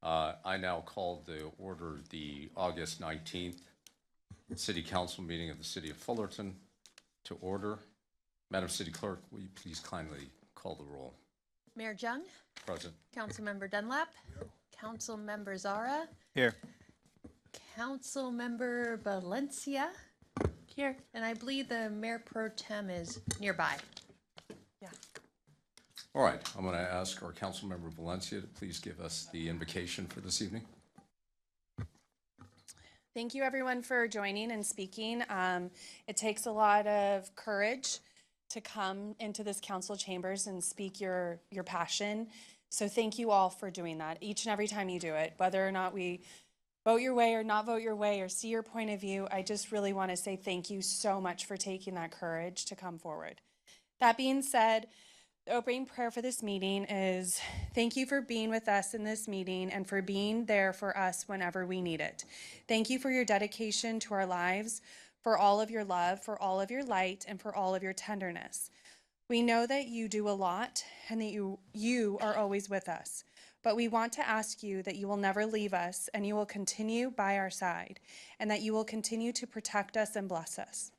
I now call the order the August 19th City Council meeting of the City of Fullerton to order. Madam City Clerk, will you please kindly call the roll? Mayor Jung, Present. Councilmember Dunlap, Councilmember Zara, Here. Councilmember Valencia, Here. and I believe the Mayor Pro Tem is nearby. Yeah. All right, I'm going to ask our Councilmember Valencia to please give us the invocation for this evening. Thank you, everyone, for joining and speaking. It takes a lot of courage to come into this council chambers and speak your passion. So thank you all for doing that each and every time you do it, whether or not we vote your way or not vote your way or see your point of view. I just really want to say thank you so much for taking that courage to come forward. That being said, the opening prayer for this meeting is thank you for being with us in this meeting and for being there for us whenever we need it. Thank you for your dedication to our lives, for all of your love, for all of your light, and for all of your tenderness. We know that you do a lot and that you are always with us, but we want to ask you that you will never leave us and you will continue by our side and that you will continue to protect us and bless us.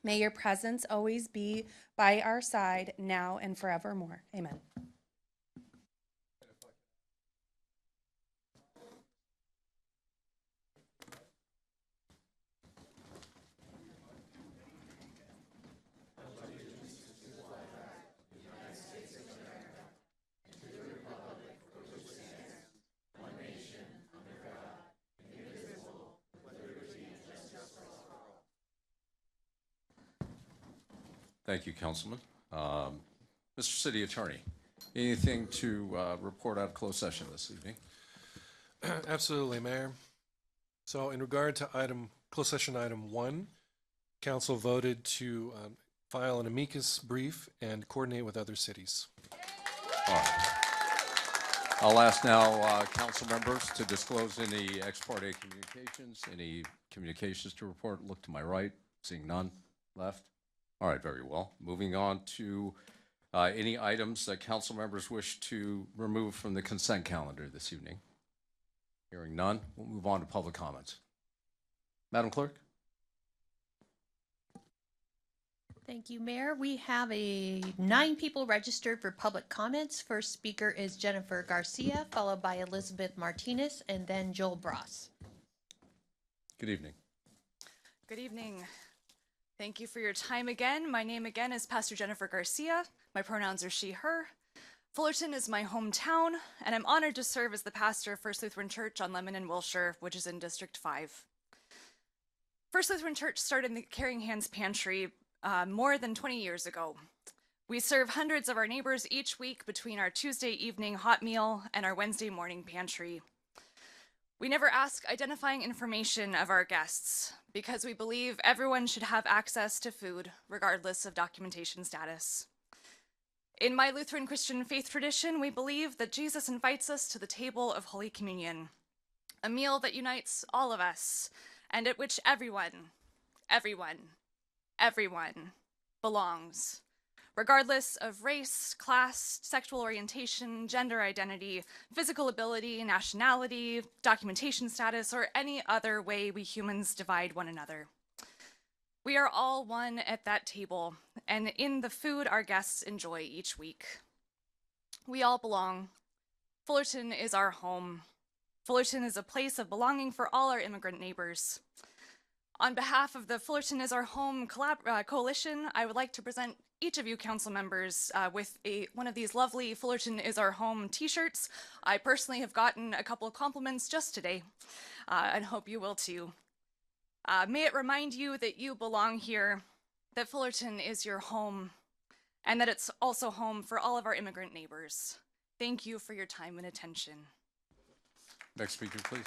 May your presence always be by our side now and forevermore. Amen. Thank you, Councilman. Mr. City Attorney, anything to report out of closed session this evening? Absolutely, Mayor. So in regard to closed session item 1, council voted to file an amicus brief and coordinate with other cities. All right. I'll ask now council members to disclose any ex parte communications, any communications to report. Look to my right, seeing none. Left. All right, very well. Moving on to any items that council members wish to remove from the consent calendar this evening. Hearing none, we'll move on to public comments. Madam Clerk? Thank you, Mayor. We have 9 people registered for public comments. First speaker is Jennifer Garcia, followed by Elizabeth Martinez, and then Joel Bross. Good evening. Good evening. Thank you for your time again. My name again is Pastor Jennifer Garcia. My pronouns are she, her. Fullerton is my hometown, and I'm honored to serve as the pastor of First Lutheran Church on Lemon and Wilshire, which is in District 5. First Lutheran Church started the Caring Hands Pantry more than 20 years ago. We serve hundreds of our neighbors each week between our Tuesday evening hot meal and our Wednesday morning pantry. We never ask identifying information of our guests because we believe everyone should have access to food regardless of documentation status. In my Lutheran Christian faith tradition, we believe that Jesus invites us to the table of Holy Communion, a meal that unites all of us and at which everyone belongs, regardless of race, class, sexual orientation, gender identity, physical ability, nationality, documentation status, or any other way we humans divide one another. We are all one at that table, and in the food our guests enjoy each week. We all belong. Fullerton is our home. Fullerton is a place of belonging for all our immigrant neighbors. On behalf of the Fullerton is Our Home Coalition, I would like to present each of you council members with one of these lovely Fullerton is Our Home t-shirts. I personally have gotten a couple of compliments just today, and hope you will too. May it remind you that you belong here, that Fullerton is your home, and that it's also home for all of our immigrant neighbors. Thank you for your time and attention. Next speaker, please.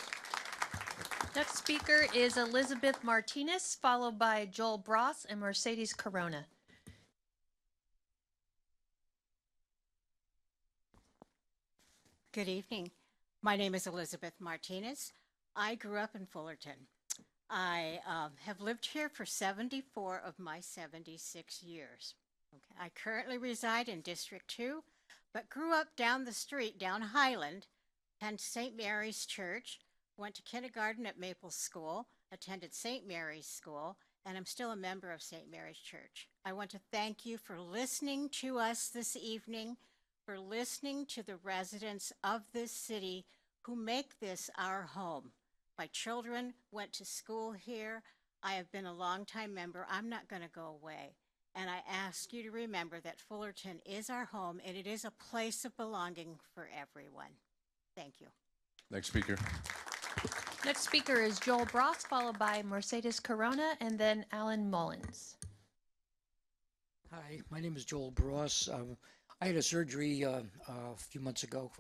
Next speaker is Elizabeth Martinez, followed by Joel Bross and Mercedes Corona. Good evening. My name is Elizabeth Martinez. I grew up in Fullerton. I have lived here for 74 of my 76 years. Okay. I currently reside in District 2, but grew up down the street, down Highland, attended St. Mary's Church, went to kindergarten at Maple School, attended St. Mary's School, and I'm still a member of St. Mary's Church. I want to thank you for listening to us this evening, for listening to the residents of this city who make this our home. My children went to school here. I have been a longtime member. I'm not going to go away. And I ask you to remember that Fullerton is our home and it is a place of belonging for everyone. Thank you. Next speaker. Next speaker is Joel Bross, followed by Mercedes Corona, and then Alan Mullins. Hi, my name is Joel Bross. I had a surgery a few months ago,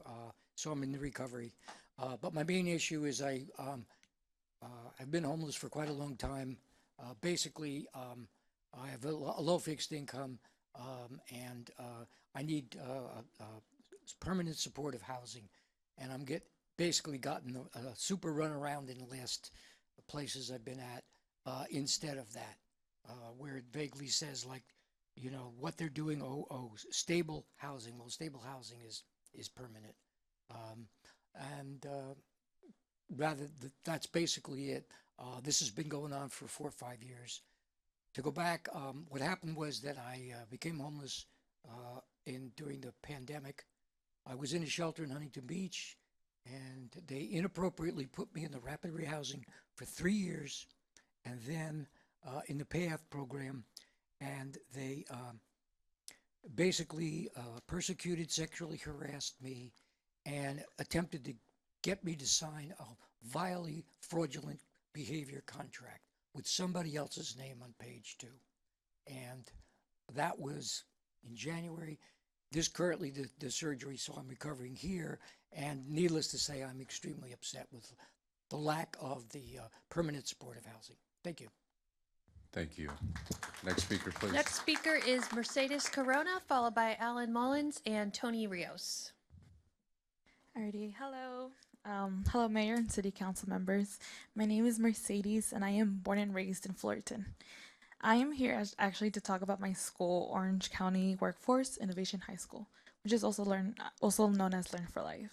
so I'm in recovery. But my main issue is I've been homeless for quite a long time. Basically, I have a low fixed income, and I need permanent supportive housing. And basically gotten a super runaround in the last places I've been at instead of that, where it vaguely says like, you know, what they're doing, stable housing. Well, stable housing is permanent. That's basically it. This has been going on for 4 or 5 years. To go back, what happened was that I became homeless during the pandemic. I was in a shelter in Huntington Beach, and they inappropriately put me in the rapid rehousing for 3 years, and then in the PAF program, and they basically persecuted, sexually harassed me, and attempted to get me to sign a vilely fraudulent behavior contract with somebody else's name on page 2. And that was in January. This currently the surgery, so I'm recovering here. And needless to say, I'm extremely upset with the lack of the permanent supportive housing. Thank you. Thank you. Next speaker, please. Next speaker is Mercedes Corona, followed by Alan Mullins and Tony Rios. Alrighty, hello. Hello, Mayor and City Council members. My name is Mercedes, and I am born and raised in Fullerton. I am here actually to talk about my school, Orange County Workforce Innovation High School, which is also known as Learn for Life.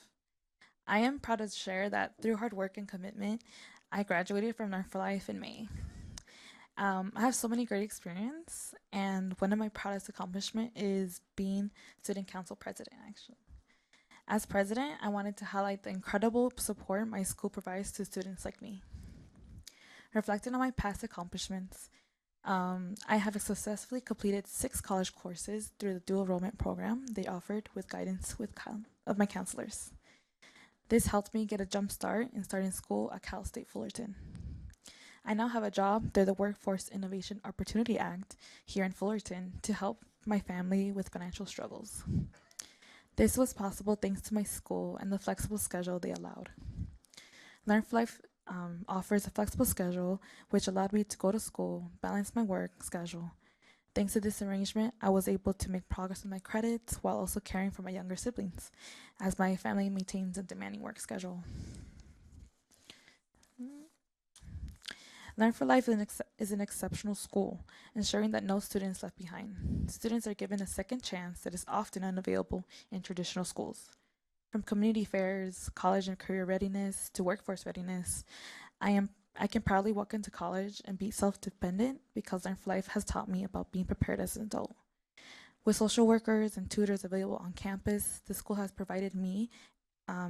I am proud to share that through hard work and commitment, I graduated from Learn for Life in May. I have so many great experience, and one of my proudest accomplishments is being student council president, actually. As president, I wanted to highlight the incredible support my school provides to students like me. Reflecting on my past accomplishments, I have successfully completed 6 college courses through the dual enrollment program they offered with guidance of my counselors. This helped me get a jump start in starting school at Cal State Fullerton. I now have a job through the Workforce Innovation Opportunity Act here in Fullerton to help my family with financial struggles. This was possible thanks to my school and the flexible schedule they allowed. Learn for Life offers a flexible schedule which allowed me to go to school, balance my work schedule. Thanks to this arrangement, I was able to make progress with my credits while also caring for my younger siblings, as my family maintains a demanding work schedule. Learn for Life is an exceptional school, ensuring that no student is left behind. Students are given a second chance that is often unavailable in traditional schools. From community fairs, college and career readiness, to workforce readiness, I can proudly walk into college and be self-dependent because Learn for Life has taught me about being prepared as an adult. With social workers and tutors available on campus, the school has provided me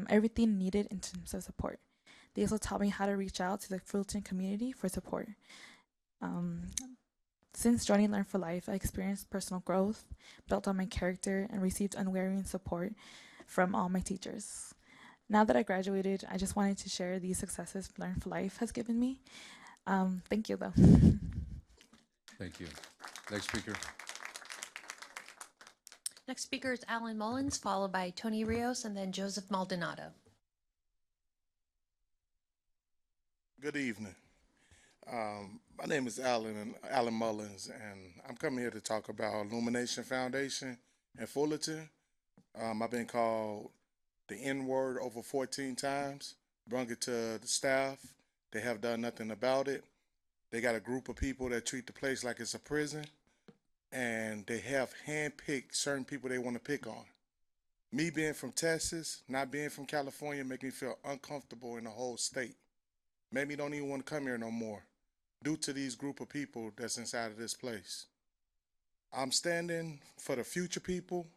everything needed in terms of support. They also taught me how to reach out to the Fullerton community for support. Since joining Learn for Life, I experienced personal growth, built on my character, and received unwavering support from all my teachers. Now that I graduated, I just wanted to share these successes Learn for Life has given me. Thank you, though. Thank you. Next speaker. Next speaker is Alan Mullins, followed by Tony Rios and then Joseph Maldonado. Good evening. My name is Alan Mullins, and I'm coming here to talk about Illumination Foundation in Fullerton. I've been called the N-word over 14 times, brung it to the staff. They have done nothing about it. They got a group of people that treat the place like it's a prison, and they have handpicked certain people they want to pick on. Me being from Texas, not being from California, make me feel uncomfortable in the whole state. Made me don't even want to come here no more due to these group of people that's inside of this place. I'm standing for the future people.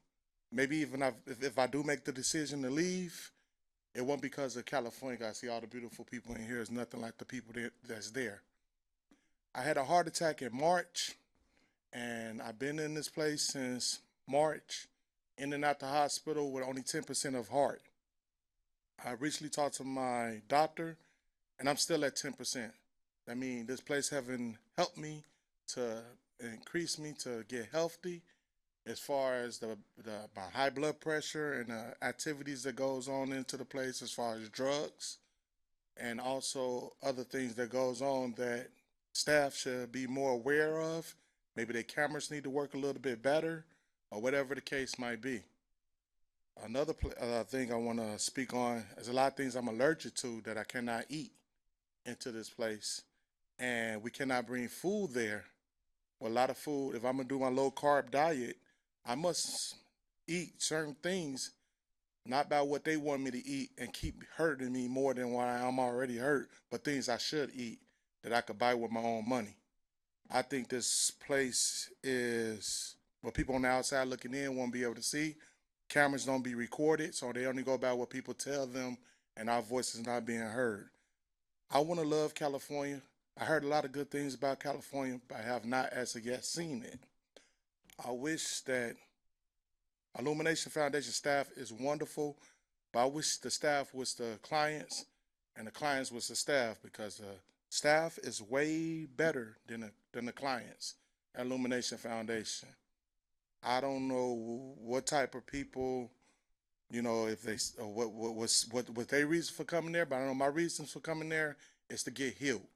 Maybe even if I do make the decision to leave, it won't because of California. I see all the beautiful people in here. It's nothing like the people that's there. I had a heart attack in March, and I've been in this place since March, in and out the hospital with only 10% of heart. I recently talked to my doctor, and I'm still at 10%. I mean, this place haven't helped me to increase me to get healthy as far as my high blood pressure and the activities that goes on into the place as far as drugs and also other things that goes on that staff should be more aware of. Maybe their cameras need to work a little bit better or whatever the case might be. Another thing I want to speak on is a lot of things I'm allergic to that I cannot eat into this place, and we cannot bring food there. Well, a lot of food, if I'm going to do my low carb diet, I must eat certain things, not about what they want me to eat and keep hurting me more than why I'm already hurt, but things I should eat that I could buy with my own money. I think this place is what people on the outside looking in won't be able to see. Cameras don't be recorded, so they only go by what people tell them, and our voices not being heard. I want to love California. I heard a lot of good things about California, but I have not as of yet seen it. I wish that Illumination Foundation staff is wonderful, but I wish the staff was the clients and the clients was the staff, because the staff is way better than the clients at Illumination Foundation. I don't know what type of people, you know, if they what their reason for coming there, but I know my reasons for coming there is to get healed.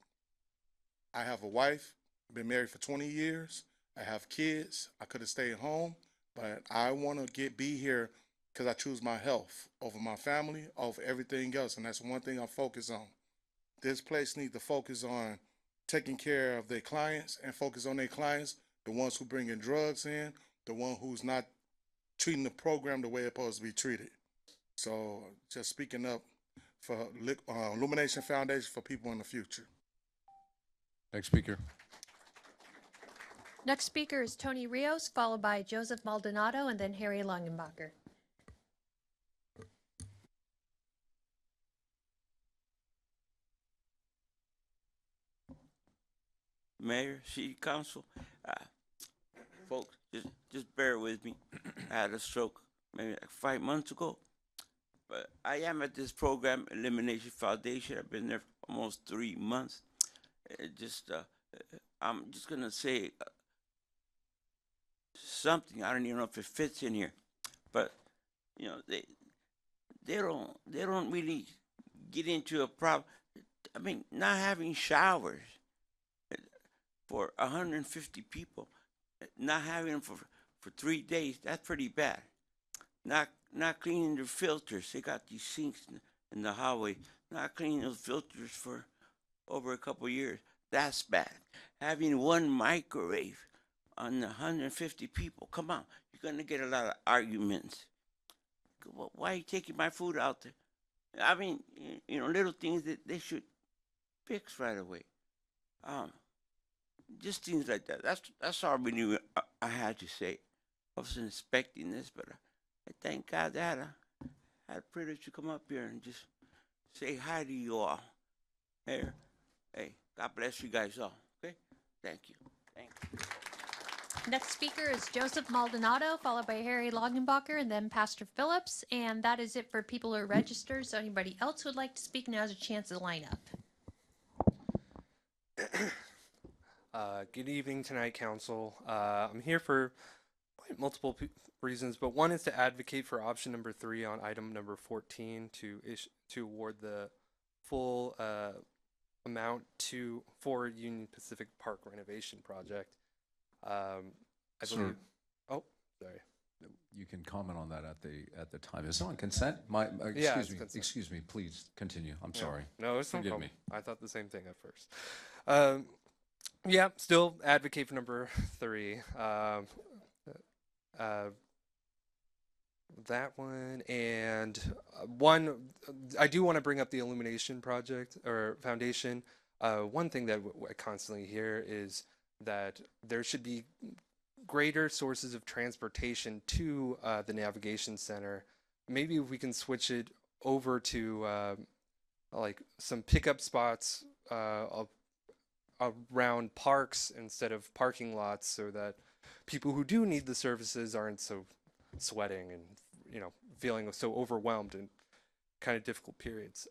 I have a wife, been married for 20 years. I have kids. I could have stayed home, but I want to be here because I choose my health over my family, over everything else, and that's one thing I focus on. This place needs to focus on taking care of their clients and focus on their clients, the ones who bring in drugs in, the one who's not treating the program the way it's supposed to be treated. So just speaking up for Illumination Foundation for people in the future. Next speaker. Next speaker is Tony Rios, followed by Joseph Maldonado, and then Harry Langenbacher. Mayor, City Council, folks, just bear with me. I had a stroke maybe like 5 months ago, but I am at this program, Elimination Foundation. I've been there for almost 3 months. I'm just gonna say something. I don't even know if it fits in here, but you know they don't really get into a problem. I mean, not having showers for 150 people, not having them for 3 days, that's pretty bad. Not cleaning their filters. They got these sinks in the hallway. Not cleaning those filters for over a couple years. That's bad. Having one microwave on 150 people. Come on, you're gonna get a lot of arguments. Why are you taking my food out there? I mean, you know, little things that they should fix right away. Just things like that. That's all really I had to say. I wasn't expecting this, but I thank God that I had a privilege to come up here and just say hi to you all. Hey, God bless you guys all. Okay, thank you. Thank you. Next speaker is Joseph Maldonado, followed by Harry Langenbacher, and then Pastor Phillips. And that is it for people who are registered. So anybody else who would like to speak now has a chance to line up. Good evening tonight, Council. I'm here for quite multiple reasons, but one is to advocate for option number 3 on item number 14 to award the full amount for Union Pacific Park renovation project. I Sir. believe. Oh, sorry. You can comment on that at the time. Is it on consent? Yeah, it's consent. Excuse me. Please continue. I'm sorry. No, it's no Forgive problem. me. I thought the same thing at first. Yeah, still advocate for number 3. that one, and one, I do want to bring up the illumination project or foundation. One thing that I constantly hear is that there should be greater sources of transportation to the navigation center. Maybe if we can switch it over to like some pickup spots around parks instead of parking lots, so that people who do need the services aren't so sweating and feeling so overwhelmed in kind of difficult periods.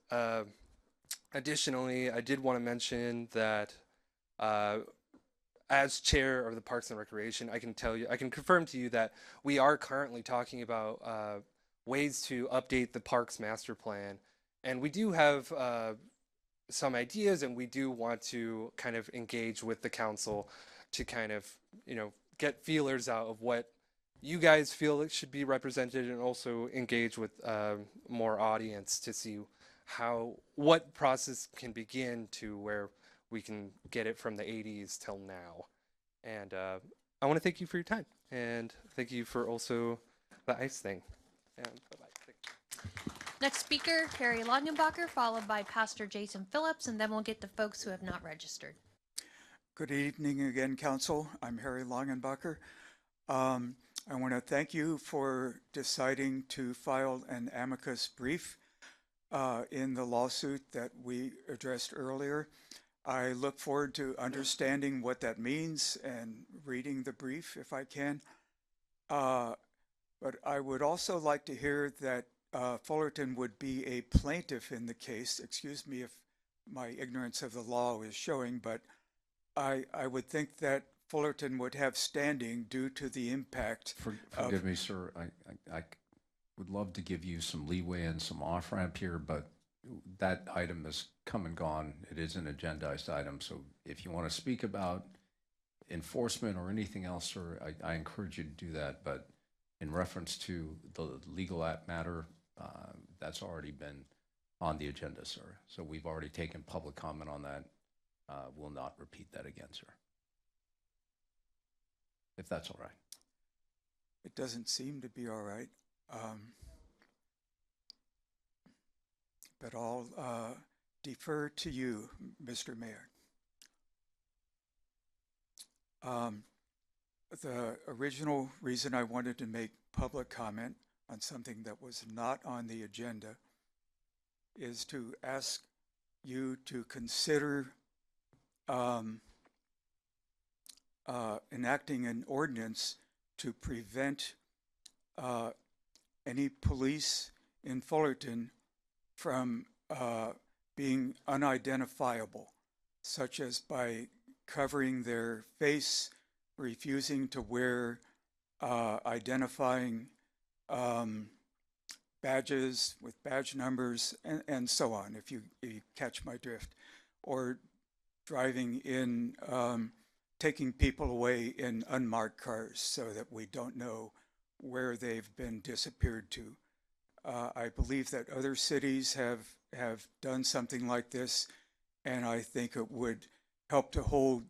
Additionally, I did want to mention that as chair of the Parks and Recreation, I can confirm to you that we are currently talking about ways to update the parks master plan, and we do have some ideas, and we do want to kind of engage with the council to kind of get feelers out of what you guys feel it should be represented, and also engage with more audience to see what process can begin to where we can get it from the 80s till now. And I want to thank you for your time, and thank you for also the ICE thing. And bye-bye. Next speaker, Harry Longenbacher, followed by Pastor Jason Phillips, and then we'll get to folks who have not registered. Good evening again, Council. I'm Harry Longenbacher. I want to thank you for deciding to file an amicus brief in the lawsuit that we addressed earlier. I look forward to understanding what that means and reading the brief if I can. But I would also like to hear that Fullerton would be a plaintiff in the case. Excuse me if my ignorance of the law is showing, but I would think that Fullerton would have standing due to the impact. Forgive me, sir. I would love to give you some leeway and some off-ramp here, but that item has come and gone. It is an agendized item. So if you want to speak about enforcement or anything else, sir, I encourage you to do that. But in reference to the legal matter, that's already been on the agenda, sir. So we've already taken public comment on that. We'll not repeat that again, sir. If that's all right. It doesn't seem to be all right. But I'll defer to you, Mr. Mayor. The original reason I wanted to make public comment on something that was not on the agenda is to ask you to consider enacting an ordinance to prevent any police in Fullerton from being unidentifiable, such as by covering their face, refusing to wear identifying badges with badge numbers, and so on, if you catch my drift, or driving in, taking people away in unmarked cars so that we don't know where they've been disappeared to. I believe that other cities have done something like this, and I think it would help to hold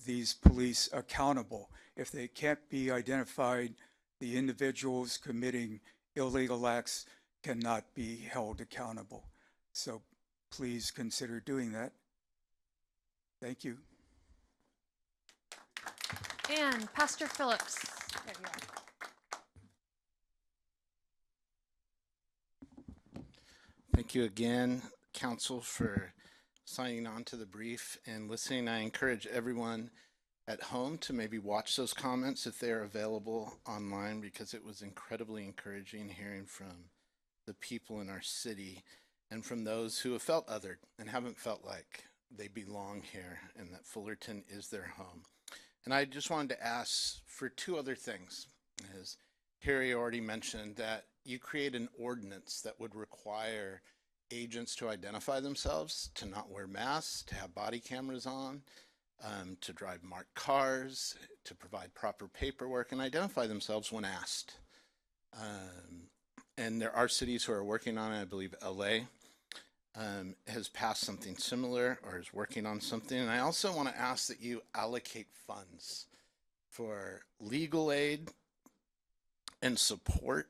these police accountable. If they can't be identified, the individuals committing illegal acts cannot be held accountable. So please consider doing that. Thank you. And Pastor Phillips. There you are. Thank you again, Council, for signing on to the brief and listening. I encourage everyone at home to maybe watch those comments if they are available online, because it was incredibly encouraging hearing from the people in our city and from those who have felt othered and haven't felt like they belong here and that Fullerton is their home. And I just wanted to ask for two other things. As Harry already mentioned, that you create an ordinance that would require agents to identify themselves, to not wear masks, to have body cameras on, to drive marked cars, to provide proper paperwork, and identify themselves when asked. And there are cities who are working on it. I believe LA has passed something similar or is working on something. And I also want to ask that you allocate funds for legal aid and support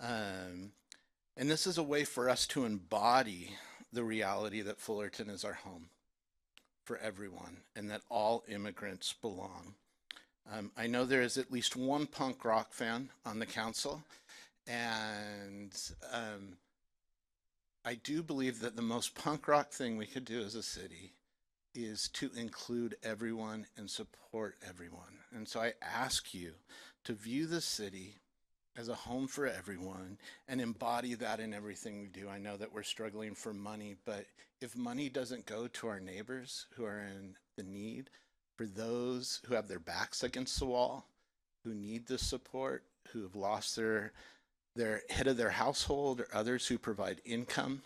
And this is a way for us to embody the reality that Fullerton is our home for everyone and that all immigrants belong. I know there is at least one punk rock fan on the council, and I do believe that the most punk rock thing we could do as a city is to include everyone and support everyone. And so I ask you to view the city as a home for everyone and embody that in everything we do. I know that we're struggling for money, but if money doesn't go to our neighbors who are in the need, for those who have their backs against the wall, who need the support, who have lost their head of their household, or others who provide income.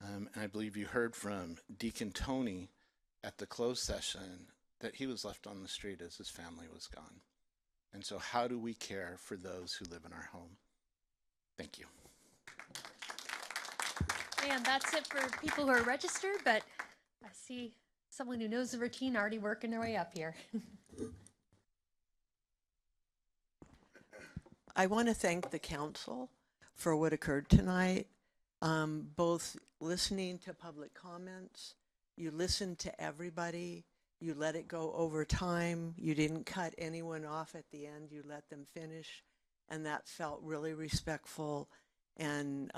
And I believe you heard from Deacon Tony at the closed session that he was left on the street as his family was gone. And so how do we care for those who live in our home? Thank you. And that's it for people who are registered, but I see someone who knows the routine already working their way up here. I want to thank the council for what occurred tonight, both listening to public comments. You listened to everybody. You let it go over time. You didn't cut anyone off at the end. You let them finish. And that felt really respectful and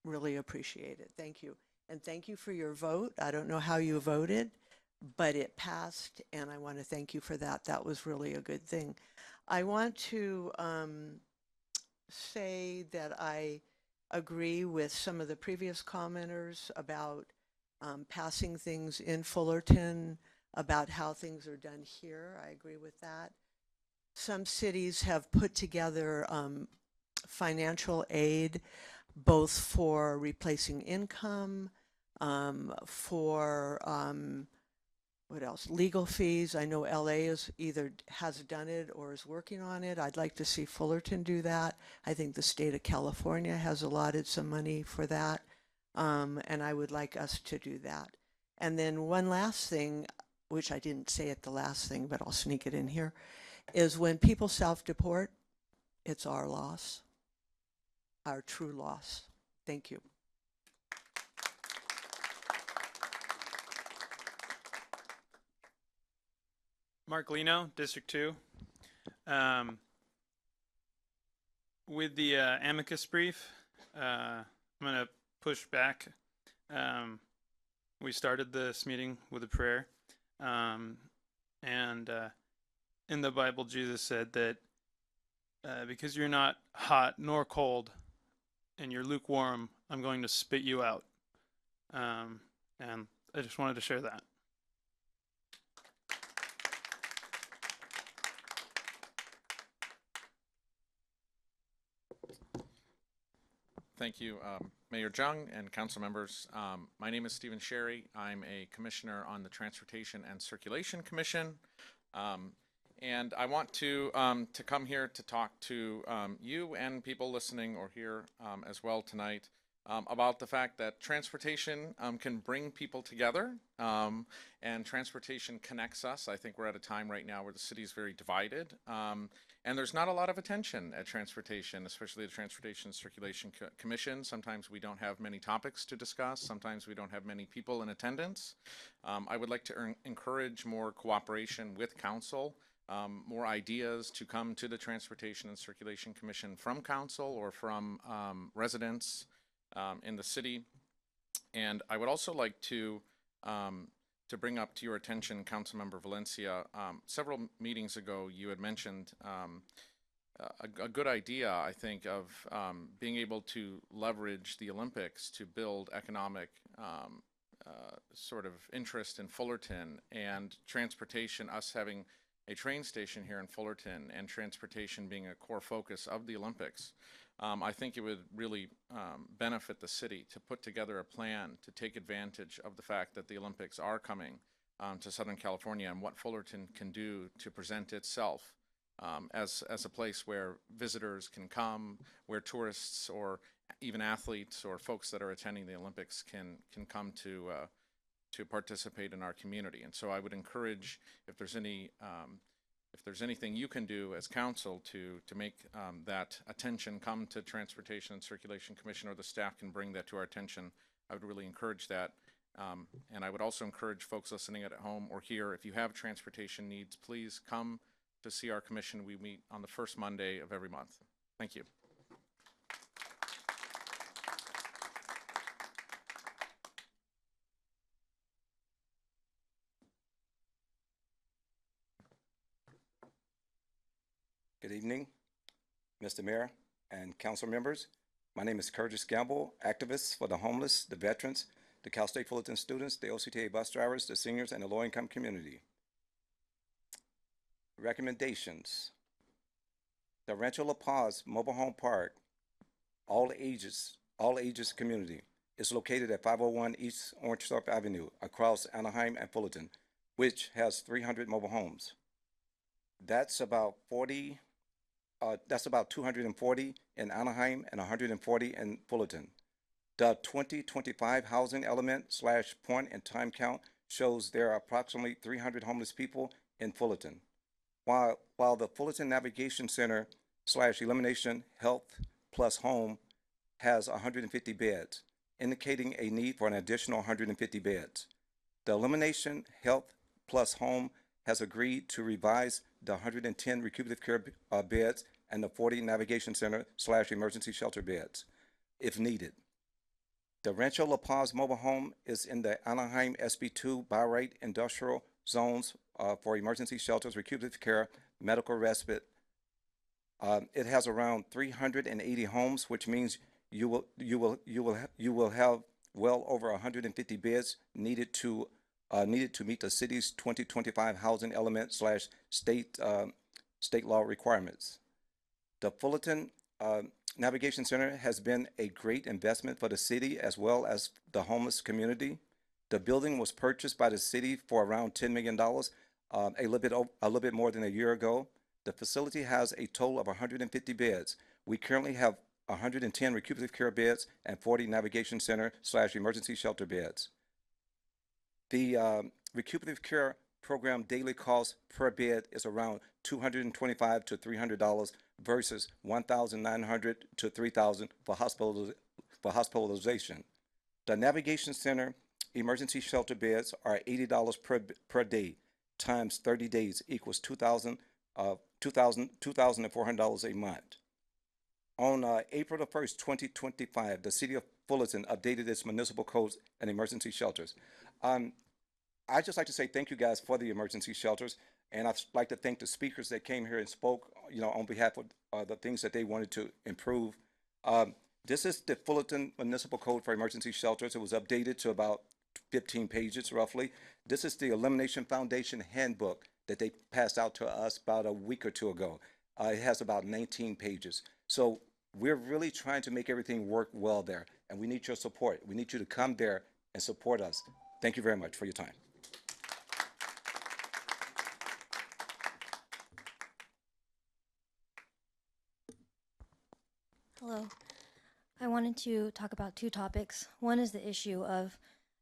really appreciated. Thank you. And thank you for your vote. I don't know how you voted, but it passed, and I want to thank you for that. That was really a good thing. I want to say that I agree with some of the previous commenters about passing things in Fullerton, about how things are done here. I agree with that. Some cities have put together financial aid, both for replacing income, for what else? Legal fees. I know LA is either has done it or is working on it. I'd like to see Fullerton do that. I think the state of California has allotted some money for that. And I would like us to do that. And then one last thing, which I didn't say at the last thing, but I'll sneak it in here, is when people self-deport, it's our loss, our true loss. Thank you. Mark Lino, District 2. With the amicus brief, I'm going to push back. We started this meeting with a prayer. And in the Bible, Jesus said that because you're not hot nor cold and you're lukewarm, I'm going to spit you out. And I just wanted to share that. Thank you, Mayor Jung and council members. My name is Stephen Sherry. I'm a commissioner on the Transportation and Circulation Commission. And I want to come here to talk to you and people listening or here as well tonight about the fact that transportation can bring people together, and transportation connects us. I think we're at a time right now where the city is very divided, and there's not a lot of attention at transportation, especially the Transportation and Circulation Commission. Sometimes we don't have many topics to discuss. Sometimes we don't have many people in attendance. I would like to encourage more cooperation with council, more ideas to come to the Transportation and Circulation Commission from council or from residents in the city. And I would also like to bring up to your attention, Councilmember Valencia, several meetings ago you had mentioned a good idea, I think, of being able to leverage the Olympics to build economic sort of interest in Fullerton, and transportation, us having a train station here in Fullerton and transportation being a core focus of the Olympics. I think it would really benefit the city to put together a plan to take advantage of the fact that the Olympics are coming to Southern California, and what Fullerton can do to present itself as a place where visitors can come, where tourists or even athletes or folks that are attending the Olympics can come to participate in our community. And so I would encourage, if there's any if there's anything you can do as council to make that attention come to Transportation and Circulation Commission, or the staff can bring that to our attention, I would really encourage that. And I would also encourage folks listening at home or here, if you have transportation needs, please come to see our commission. We meet on the first Monday of every month. Thank you. Good evening, Mr. Mayor and council members. My name is Curtis Gamble, activist for the homeless, the veterans, the Cal State Fullerton students, the OCTA bus drivers, the seniors, and the low-income community. Recommendations. The Rancho La Paz Mobile Home Park, all ages community, is located at 501 East Orangethorpe Avenue across Anaheim and Fullerton, which has 300 mobile homes. That's about 240 in Anaheim and 140 in Fullerton. The 2025 housing element / point in time count shows there are approximately 300 homeless people in Fullerton. While the Fullerton Navigation Center / Elimination Health Plus Home has 150 beds, indicating a need for an additional 150 beds. The Elimination Health Plus Home has agreed to revise the 110 recuperative care beds and the 40 Navigation Center / emergency shelter beds, if needed. The Rancho La Paz mobile home is in the Anaheim SB2 by right industrial zones for emergency shelters, recuperative care, medical respite. It has around 380 homes, which means you will have well over 150 beds needed to meet the city's 2025 housing element / state law requirements. The Fullerton Navigation Center has been a great investment for the city as well as the homeless community. The building was purchased by the city for around $10 million, a little bit more than a year ago. The facility has a total of 150 beds. We currently have 110 recuperative care beds and 40 Navigation Center / emergency shelter beds. The recuperative care program daily cost per bed is around $225 to $300 versus $1,900 to $3,000 for hospitalization. The Navigation Center emergency shelter beds are $80 per day times 30 days equals $2,400 a month. On April the 1st, 2025, the city of Fullerton updated its municipal codes and emergency shelters. I'd just like to say thank you guys for the emergency shelters, and I'd like to thank the speakers that came here and spoke, on behalf of the things that they wanted to improve. This is the Fullerton Municipal Code for Emergency Shelters. It was updated to about 15 pages roughly. This is the Elimination Foundation handbook that they passed out to us about a week or two ago. It has about 19 pages. So we're really trying to make everything work well there, and we need your support. We need you to come there and support us. Thank you very much for your time. Hello. I wanted to talk about two topics. One is the issue of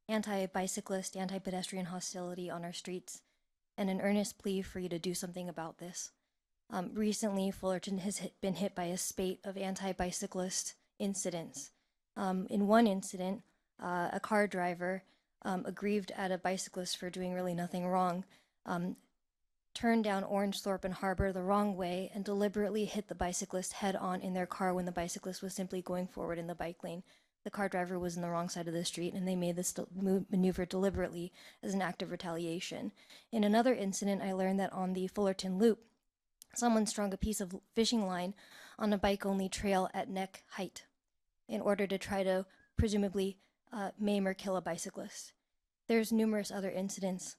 anti-bicyclist, anti-pedestrian hostility on our streets, and an earnest plea for you to do something about this. Recently, Fullerton has been hit by a spate of anti-bicyclist incidents. In one incident, a car driver, aggrieved at a bicyclist for doing really nothing wrong, turned down Orangethorpe and Harbor the wrong way and deliberately hit the bicyclist head on in their car when the bicyclist was simply going forward in the bike lane. The car driver was in the wrong side of the street, and they made this maneuver deliberately as an act of retaliation. In another incident, I learned that on the Fullerton Loop, someone strung a piece of fishing line on a bike-only trail at neck height in order to try to presumably maim or kill a bicyclist. There's numerous other incidents,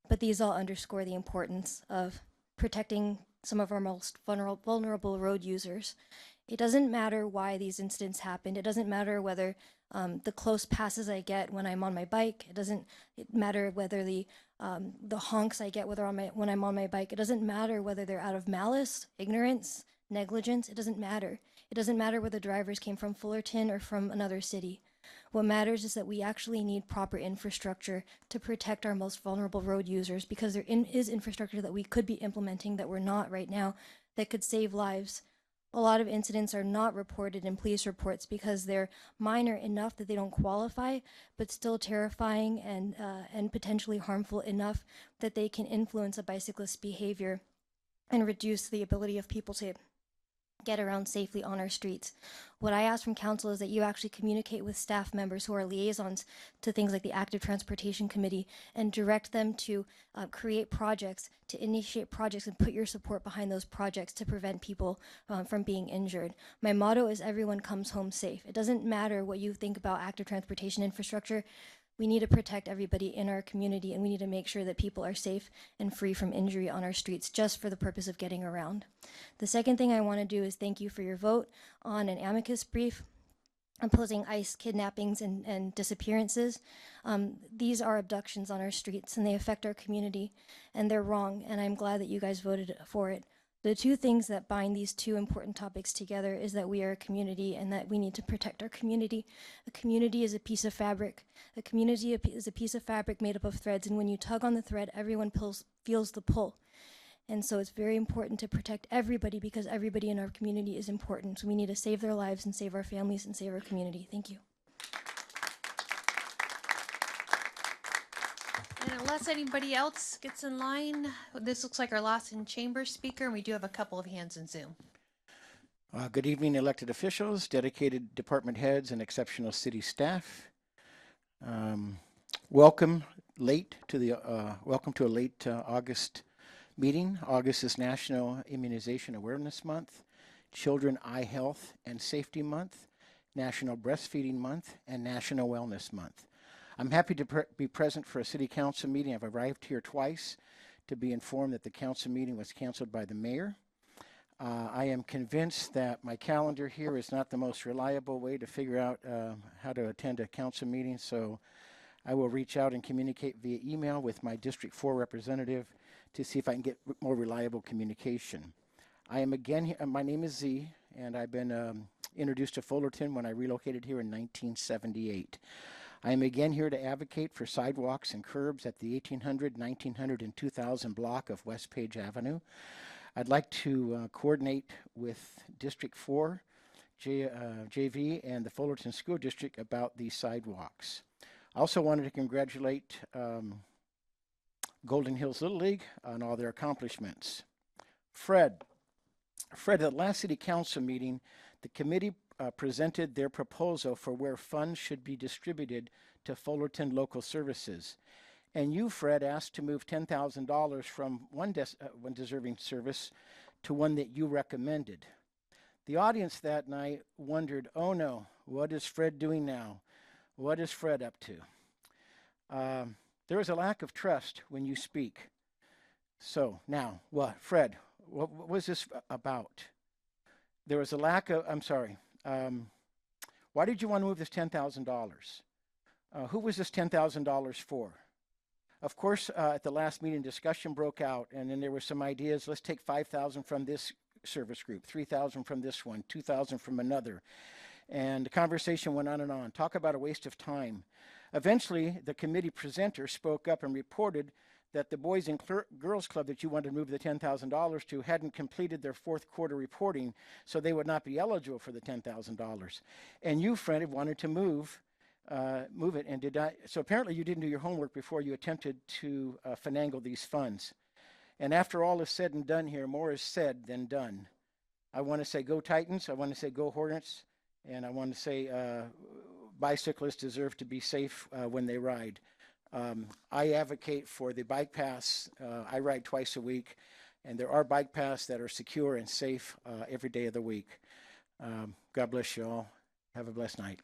but these all underscore the importance of protecting some of our most vulnerable road users. It doesn't matter why these incidents happened. It doesn't matter whether the close passes I get when I'm on my bike. It doesn't matter whether the honks I get when I'm on my bike. It doesn't matter whether they're out of malice, ignorance, negligence. It doesn't matter. It doesn't matter whether drivers came from Fullerton or from another city. What matters is that we actually need proper infrastructure to protect our most vulnerable road users, because there is infrastructure that we could be implementing that we're not right now that could save lives. A lot of incidents are not reported in police reports because they're minor enough that they don't qualify, but still terrifying and potentially harmful enough that they can influence a bicyclist's behavior and reduce the ability of people to get around safely on our streets. What I ask from council is that you actually communicate with staff members who are liaisons to things like the Active Transportation Committee and direct them to create projects, to initiate projects and put your support behind those projects to prevent people from being injured. My motto is everyone comes home safe. It doesn't matter what you think about active transportation infrastructure. We need to protect everybody in our community, and we need to make sure that people are safe and free from injury on our streets just for the purpose of getting around. The second thing I want to do is thank you for your vote on an amicus brief opposing ICE kidnappings and disappearances. These are abductions on our streets, and they affect our community, and they're wrong, and I'm glad that you guys voted for it. The two things that bind these two important topics together is that we are a community and that we need to protect our community. A community is a piece of fabric. A community is a piece of fabric made up of threads, and when you tug on the thread, everyone feels the pull. And so it's very important to protect everybody because everybody in our community is important. So we need to save their lives and save our families and save our community. Thank you. And unless anybody else gets in line, this looks like our last in chamber speaker, and we do have a couple of hands in Zoom. Good evening, elected officials, dedicated department heads, and exceptional city staff. Welcome to a late August meeting. August is National Immunization Awareness Month, Children Eye Health and Safety Month, National Breastfeeding Month, and National Wellness Month. I'm happy to be present for a city council meeting. I've arrived here twice to be informed that the council meeting was canceled by the mayor. I am convinced that my calendar here is not the most reliable way to figure out how to attend a council meeting, so I will reach out and communicate via email with my District 4 representative to see if I can get more reliable communication. I am again here, my name is Z, and I've been introduced to Fullerton when I relocated here in 1978. I am again here to advocate for sidewalks and curbs at the 1800, 1900, and 2000 block of West Page Avenue. I'd like to coordinate with District 4, JV, and the Fullerton School District about these sidewalks. I also wanted to congratulate Golden Hills Little League on all their accomplishments. Fred, at the last city council meeting, the committee presented their proposal for where funds should be distributed to Fullerton local services. And you, Fred, asked to move $10,000 from one deserving service to one that you recommended. The audience that night wondered, oh no, what is Fred doing now? What is Fred up to? There is a lack of trust when you speak. So now, what, Fred, what was this about? There was a lack of, I'm sorry, why did you want to move this $10,000? Who was this $10,000 for? Of course, at the last meeting, discussion broke out, and then there were some ideas. Let's take 5,000 from this service group, 3,000 from this one, 2,000 from another. And the conversation went on and on. Talk about a waste of time. Eventually, the committee presenter spoke up and reported that the Boys and Girls Club that you wanted to move the $10,000 to hadn't completed their fourth quarter reporting, so they would not be eligible for the $10,000. And you, Fred, wanted to move it, and did not. So apparently, you didn't do your homework before you attempted to finagle these funds. And after all is said and done here, more is said than done. I want to say go Titans. I want to say go Hornets. And I want to say bicyclists deserve to be safe when they ride. I advocate for the bike pass. I ride twice a week, and there are bike paths that are secure and safe every day of the week. God bless you all. Have a blessed night.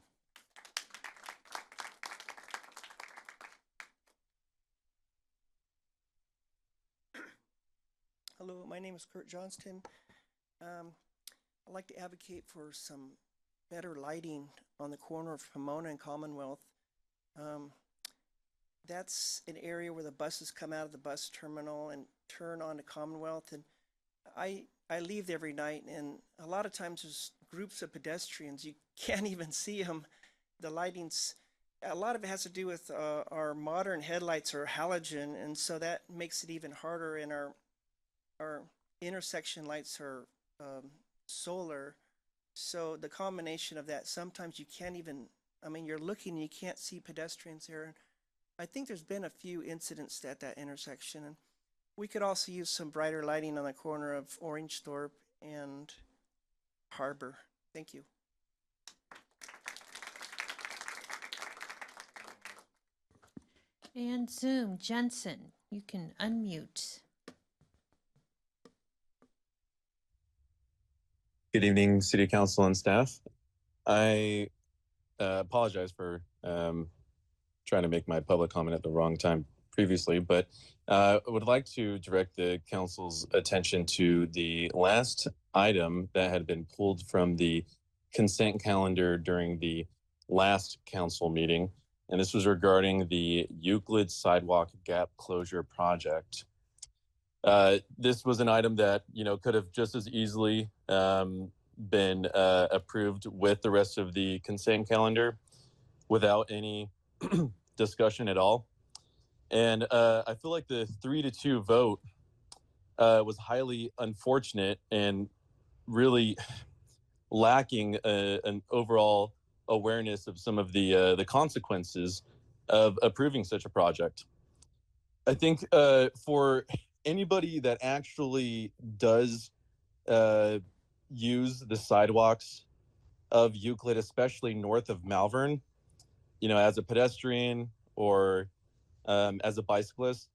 Hello, my name is Kurt Johnston. I'd like to advocate for some better lighting on the corner of Pomona and Commonwealth. That's an area where the buses come out of the bus terminal and turn onto Commonwealth. And I leave there every night, and a lot of times there's groups of pedestrians. You can't even see them. the lighting's, a lot of it has to do with our modern headlights are halogen, and so that makes it even harder. And our intersection lights are solar. So the combination of that, sometimes you can't even, I mean, you're looking and you can't see pedestrians there. I think there's been a few incidents at that intersection, and we could also use some brighter lighting on the corner of Orangethorpe and Harbor. Thank you. And Zoom, Jensen, you can unmute. Good evening, City Council and staff. I apologize for trying to make my public comment at the wrong time previously, but I would like to direct the council's attention to the last item that had been pulled from the consent calendar during the last council meeting. And this was regarding the Euclid Sidewalk Gap Closure Project. This was an item that, could have just as easily been approved with the rest of the consent calendar without any discussion at all. And I feel like the 3-2 vote was highly unfortunate and really lacking an overall awareness of some of the consequences of approving such a project. I think for anybody that actually does use the sidewalks of Euclid, especially north of Malvern, as a pedestrian or as a bicyclist,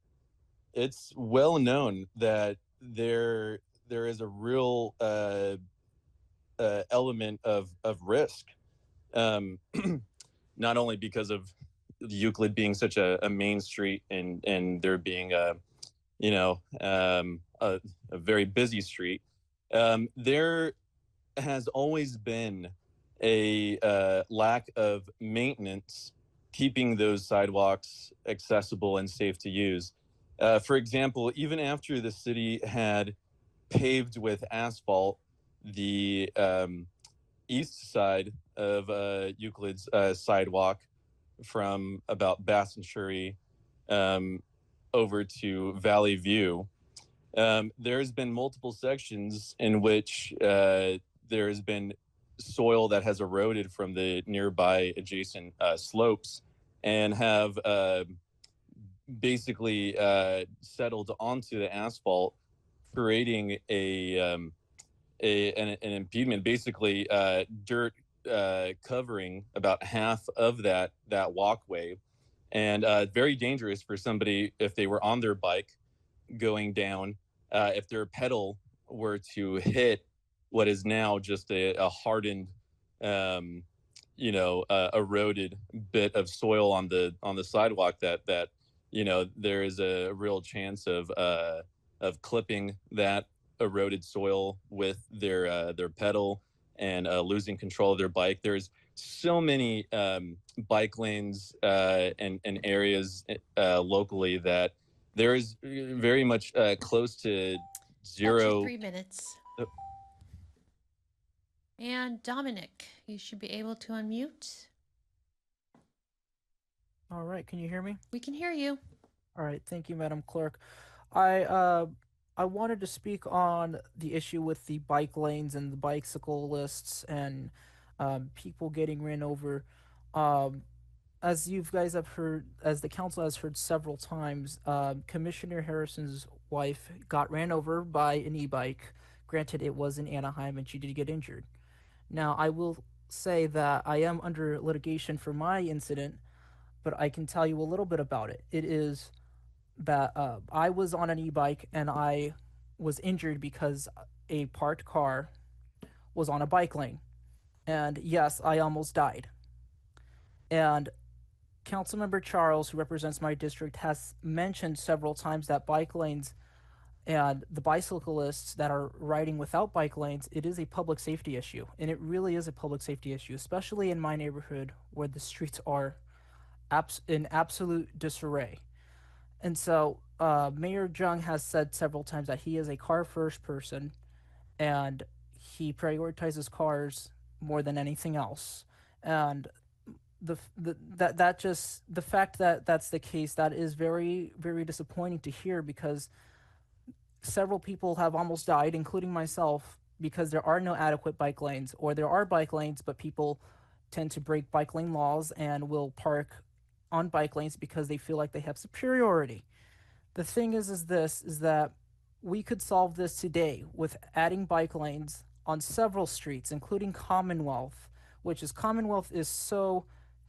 it's well known that there is a real element of risk, not only because of Euclid being such a main street and there being a very busy street. There has always been a lack of maintenance keeping those sidewalks accessible and safe to use. For example, even after the city had paved with asphalt the east side of Euclid's sidewalk from about Bass and Shuri over to Valley View, there's been multiple sections in which there has been soil that has eroded from the nearby adjacent slopes and have basically settled onto the asphalt, creating an impediment, basically dirt covering about half of that walkway, and very dangerous for somebody if they were on their bike going down, if their pedal were to hit what is now just a hardened, eroded bit of soil on the sidewalk that there is a real chance of clipping that eroded soil with their pedal and losing control of their bike. There's so many bike lanes and areas locally that there is very much close to zero. 3 minutes. And Dominic, you should be able to unmute. All right, can you hear me? We can hear you. All right, thank you, Madam Clerk. I wanted to speak on the issue with the bike lanes and the bicyclists and people getting ran over. As you guys have heard, as the council has heard several times, Commissioner Harrison's wife got ran over by an e-bike. Granted, it was in Anaheim and she did get injured. Now, I will say that I am under litigation for my incident, but I can tell you a little bit about it. It is that I was on an e-bike and I was injured because a parked car was on a bike lane. And yes, I almost died. And Councilmember Charles, who represents my district, has mentioned several times that bike lanes and the bicyclists that are riding without bike lanes, it is a public safety issue. And it really is a public safety issue, especially in my neighborhood where the streets are in absolute disarray. And so Mayor Jung has said several times that he is a car first person and he prioritizes cars more than anything else. And the fact that that's the case, that is very, very disappointing to hear, because several people have almost died, including myself, because there are no adequate bike lanes, or there are bike lanes, but people tend to break bike lane laws and will park on bike lanes because they feel like they have superiority. The thing is that we could solve this today with adding bike lanes on several streets, including Commonwealth, Commonwealth is so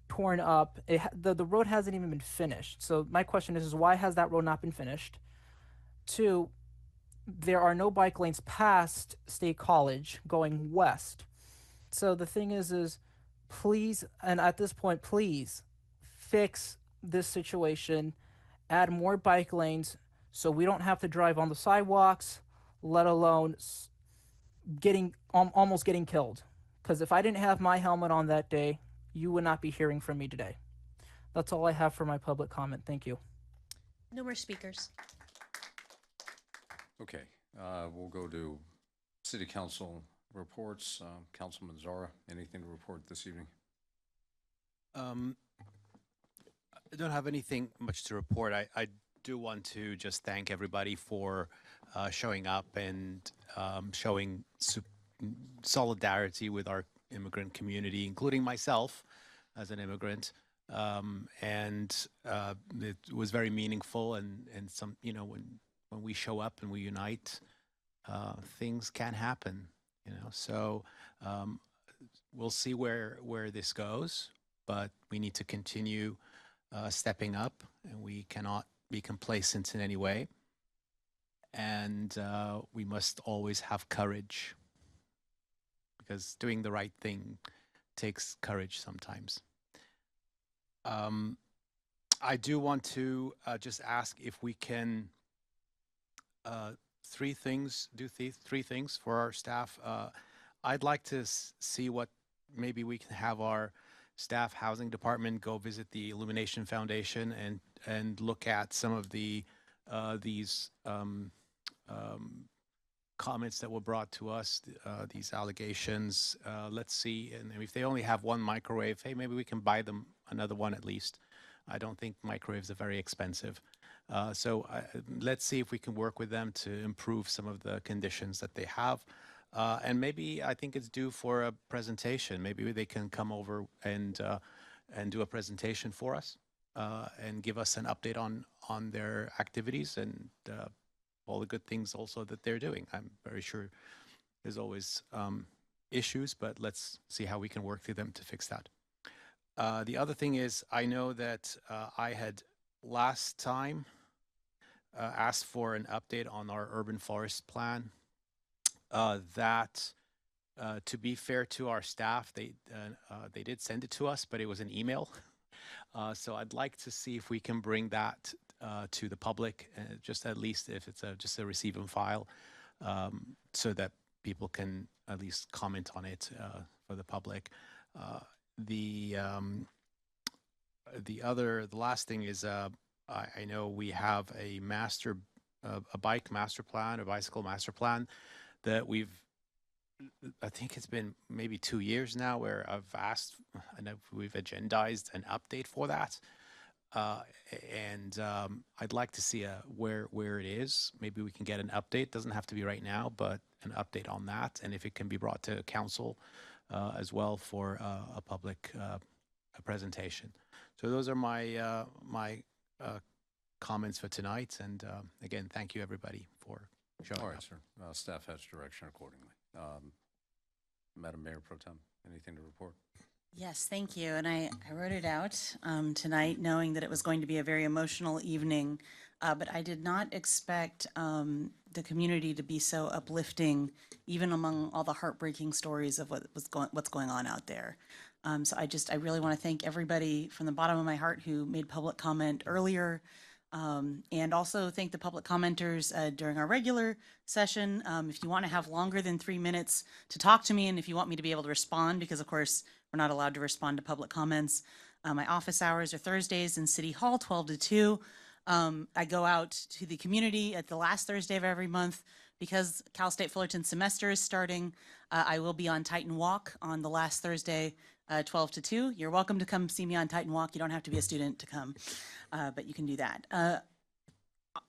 torn up. The road hasn't even been finished. So my question is why has that road not been finished? Two, there are no bike lanes past State College going west. So the thing is please, and at this point, please fix this situation, add more bike lanes so we don't have to drive on the sidewalks, let alone almost getting killed. Because if I didn't have my helmet on that day, you would not be hearing from me today. That's all I have for my public comment. Thank you. No more speakers. Okay, we'll go to City Council reports. Councilman Zara, anything to report this evening? I don't have anything much to report. I do want to just thank everybody for showing up and showing solidarity with our immigrant community, including myself as an immigrant. And it was very meaningful, and some, when we show up and we unite, things can happen, So we'll see where this goes, but we need to continue stepping up, and we cannot be complacent in any way. And we must always have courage, because doing the right thing takes courage sometimes. I do want to just ask if we can do three things for our staff. I'd like to see what maybe we can have our staff housing department go visit the Illumination Foundation and look at some of the these comments that were brought to us, these allegations. Let's see, and if they only have one microwave, hey, maybe we can buy them another one at least. I don't think microwaves are very expensive. So let's see if we can work with them to improve some of the conditions that they have. And maybe I think it's due for a presentation. Maybe they can come over and do a presentation for us and give us an update on their activities and all the good things also that they're doing. I'm very sure there's always issues, but let's see how we can work through them to fix that. The other thing is, I know that I had last time asked for an update on our urban forest plan. That, to be fair to our staff, they did send it to us, but it was an email. So I'd like to see if we can bring that to the public, just at least if it's just a receive and file, so that people can at least comment on it for the public. The last thing is, I know we have a bike master plan, a bicycle master plan that I think it's been maybe 2 years now where I've asked and we've agendized an update for that. And I'd like to see where it is. Maybe we can get an update. Doesn't have to be right now, but an update on that. And if it can be brought to council as well for a public presentation. So those are my comments for tonight. And again, thank you everybody for showing up. All right, sir. Staff has direction accordingly. Madam Mayor Pro Tem, anything to report? Yes, thank you. And I wrote it out tonight knowing that it was going to be a very emotional evening, but I did not expect the community to be so uplifting, even among all the heartbreaking stories of what's going on out there. So I really want to thank everybody from the bottom of my heart who made public comment earlier, and also thank the public commenters during our regular session. If you want to have longer than 3 minutes to talk to me, and if you want me to be able to respond, because of course we're not allowed to respond to public comments, my office hours are Thursdays in City Hall, 12 to 2. I go out to the community at the last Thursday of every month. Because Cal State Fullerton semester is starting, I will be on Titan Walk on the last Thursday 12 to 2. You're welcome to come see me on Titan Walk. You don't have to be a student to come, but you can do that.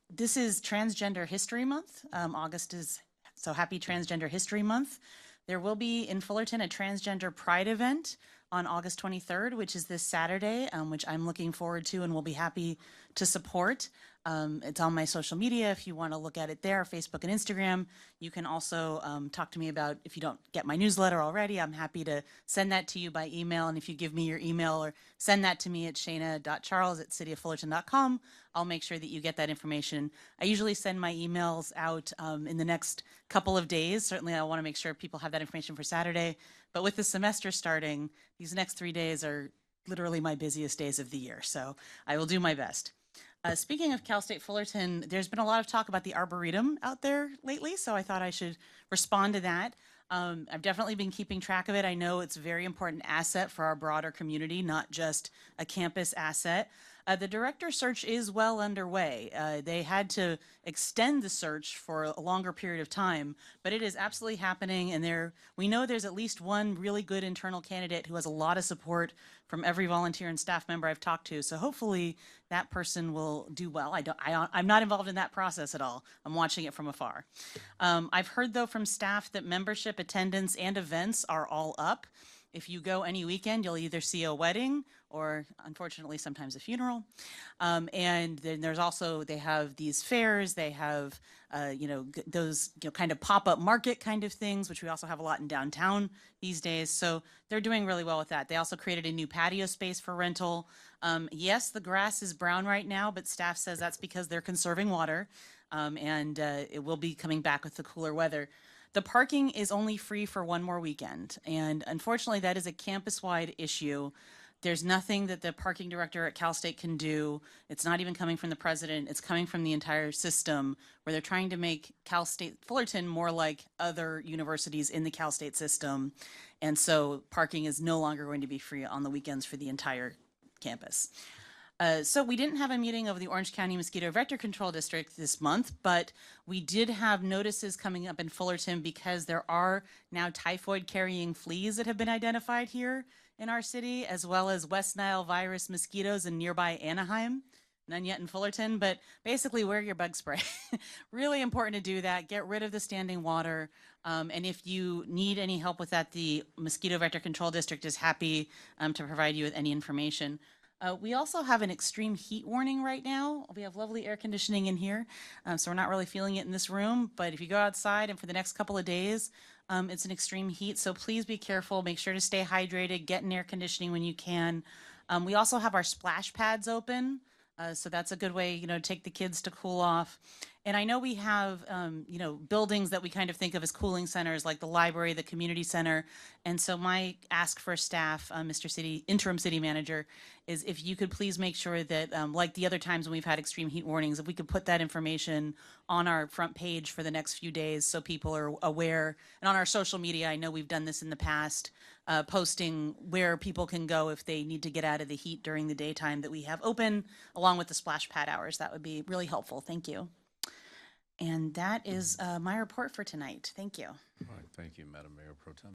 This is Transgender History Month. August is, so happy Transgender History Month. There will be in Fullerton a Transgender Pride event on August 23rd, which is this Saturday, which I'm looking forward to and will be happy to support. It's on my social media if you want to look at it there, Facebook and Instagram. You can also talk to me about, if you don't get my newsletter already, I'm happy to send that to you by email. And if you give me your email or send that to me at shana.charles@cityoffullerton.com, I'll make sure that you get that information. I usually send my emails out in the next couple of days. Certainly I want to make sure people have that information for Saturday. But with the semester starting, these next 3 days are literally my busiest days of the year. So I will do my best. Speaking of Cal State Fullerton, there's been a lot of talk about the Arboretum out there lately, so I thought I should respond to that. I've definitely been keeping track of it. I know it's a very important asset for our broader community, not just a campus asset. The director search is well underway. They had to extend the search for a longer period of time, but it is absolutely happening, and we know there's at least one really good internal candidate who has a lot of support from every volunteer and staff member I've talked to. So hopefully that person will do well. I'm not involved in that process at all. I'm watching it from afar. I've heard though from staff that membership, attendance, and events are all up. If you go any weekend, you'll either see a wedding or, unfortunately, sometimes a funeral. And then there's also, they have these fairs, they have, those kind of pop-up market kind of things, which we also have a lot in downtown these days. So they're doing really well with that. They also created a new patio space for rental. Yes, the grass is brown right now, but staff says that's because they're conserving water. And it will be coming back with the cooler weather. The parking is only free for one more weekend, and unfortunately that is a campus-wide issue. There's nothing that the parking director at Cal State can do. It's not even coming from the president. It's coming from the entire system, where they're trying to make Cal State Fullerton more like other universities in the Cal State system. And so parking is no longer going to be free on the weekends for the entire campus. So we didn't have a meeting of the Orange County Mosquito Vector Control District this month, but we did have notices coming up in Fullerton because there are now typhoid-carrying fleas that have been identified here in our city, as well as West Nile virus mosquitoes in nearby Anaheim. None yet in Fullerton, but basically wear your bug spray. Really important to do that. Get rid of the standing water. And if you need any help with that, the Mosquito Vector Control District is happy to provide you with any information. We also have an extreme heat warning right now. We have lovely air conditioning in here, so we're not really feeling it in this room. But if you go outside and for the next couple of days, it's an extreme heat. So please be careful. Make sure to stay hydrated. Get in air conditioning when you can. We also have our splash pads open. So that's a good way, to take the kids to cool off. And I know we have, buildings that we kind of think of as cooling centers, like the library, the community center. And so my ask for staff, interim city manager, is if you could please make sure that, like the other times when we've had extreme heat warnings, if we could put that information on our front page for the next few days so people are aware. And on our social media, I know we've done this in the past, posting where people can go if they need to get out of the heat during the daytime that we have open, along with the splash pad hours. That would be really helpful. Thank you. And that is my report for tonight. Thank you. All right, thank you, Madam Mayor Pro Tem.